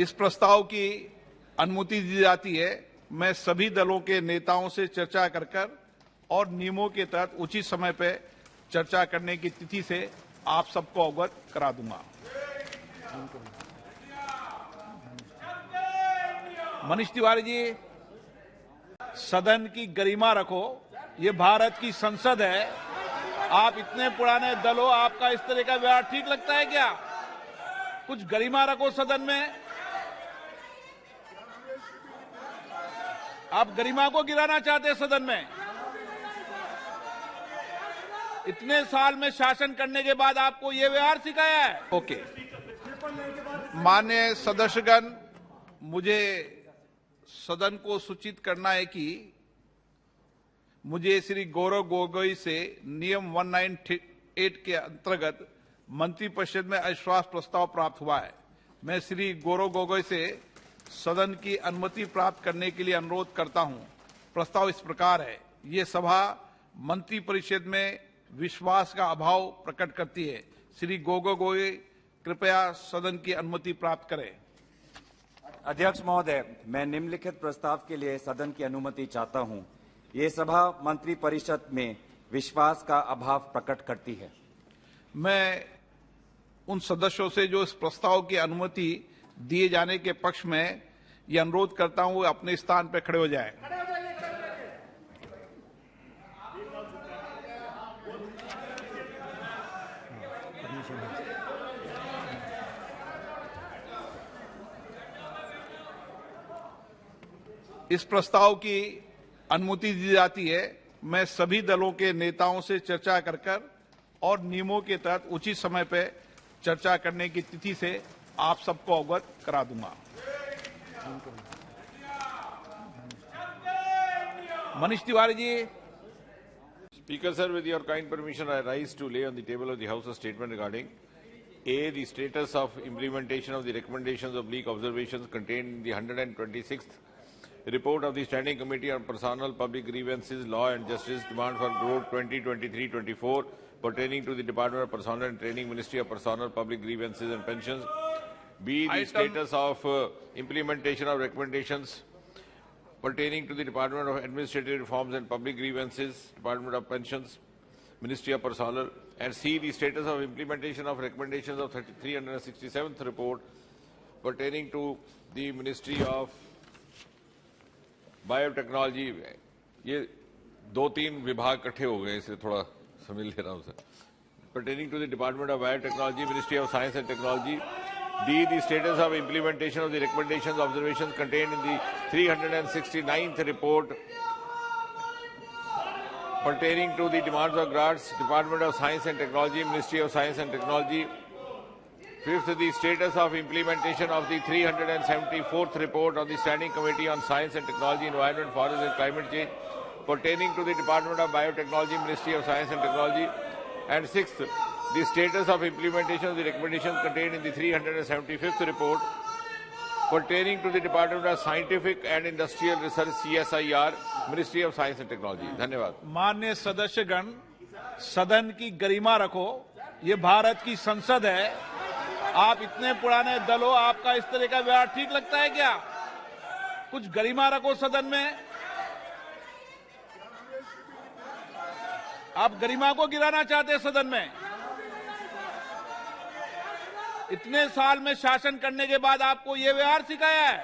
इस प्रस्ताव की अनुमति दी जाती है। मैं सभी दलों के नेताओं से चर्चा कर और नियमों के तहत उचित समय पर चर्चा करने की तिथि से आप सबको अवगत करा दूंगा। मनीष तिवारी जी, सदन की गरिमा रखो। ये भारत की संसद है। आप इतने पुराने दल हो, आपका इस तरह का व्यवहार ठीक लगता है क्या? कुछ गरिमा रखो सदन में। आप गरिमा को गिराना चाहते हैं सदन में। इतने साल में शासन करने के बाद आपको ये व्यवहार सिखाया है? ओके। माननीय सदस्यगण, मुझे सदन को सूचित करना है कि मुझे श्री गौरव गोगोई से नियम 198 के अंतर्गत मंत्रिपरिषद में अविश्वास प्रस्ताव प्राप्त हुआ है। मैं श्री गौरव गोगोई से सदन की अनुमति प्राप्त करने के लिए अनुरोध करता हूं। प्रस्ताव इस प्रकार है। ये सभा मंत्रिपरिषद में विश्वास का अभाव प्रकट करती है। श्री गोगोई कृपया सदन की अनुमति प्राप्त करें। अध्यक्ष महोदय, मैं निम्नलिखित प्रस्ताव के लिए सदन की अनुमति चाहता हूं। ये सभा मंत्रिपरिषद में विश्वास का अभाव प्रकट करती है। मैं उन सदस्यों से जो इस प्रस्ताव की अनुमति दिए जाने के पक्ष में ये अनुरोध करता हूं, वो अपने स्थान पर खड़े हो जाएं। इस प्रस्ताव की अनुमति दी जाती है। मैं सभी दलों के नेताओं से चर्चा कर और नियमों के तहत उचित समय पर चर्चा करने की तिथि से आप सबको अवगत करा दूंगा। Manish Tiwari ji. Speaker sir, with your kind permission, I rise to lay on the table of the House a statement regarding A. The status of implementation of the recommendations of leak observations contained in the 126th report of the Standing Committee on Personal Public Grievances, Law and Justice, demand for growth 2023-24 pertaining to the Department of Personnel and Training, Ministry of Personnel, Public Grievances and Pensions. B. The status of implementation of recommendations pertaining to the Department of Administrative Reforms and Public Grievances, Department of Pensions, Ministry of Personnel. And C. The status of implementation of recommendations of 367th report pertaining to the Ministry of biotechnology. ये 2-3 विभाग इकट्ठे हो गए, इसलिए थोड़ा समझ ले रहा हूं sir. Pertaining to the department of biotechnology, ministry of science and technology. D. The status of implementation of the recommendations observations contained in the 369th report pertaining to the demands of grants, department of science and technology, ministry of science and technology. Fifth, the status of implementation of the 374th report of the Standing Committee on Science and Technology, Environment, Forest and Climate Change pertaining to the Department of Biotechnology, Ministry of Science and Technology. And sixth, the status of implementation of the recommendations contained in the 375th report pertaining to the Department of Scientific and Industrial Research, CSIR, Ministry of Science and Technology. धन्यवाद। माननीय सदस्यगण, सदन की गरिमा रखो। ये भारत की संसद है। आप इतने पुराने दल हो, आपका इस तरह का व्यवहार ठीक लगता है क्या? कुछ गरिमा रखो सदन में। आप गरिमा को गिराना चाहते हैं सदन में। इतने साल में शासन करने के बाद आपको ये व्यवहार सिखाया है?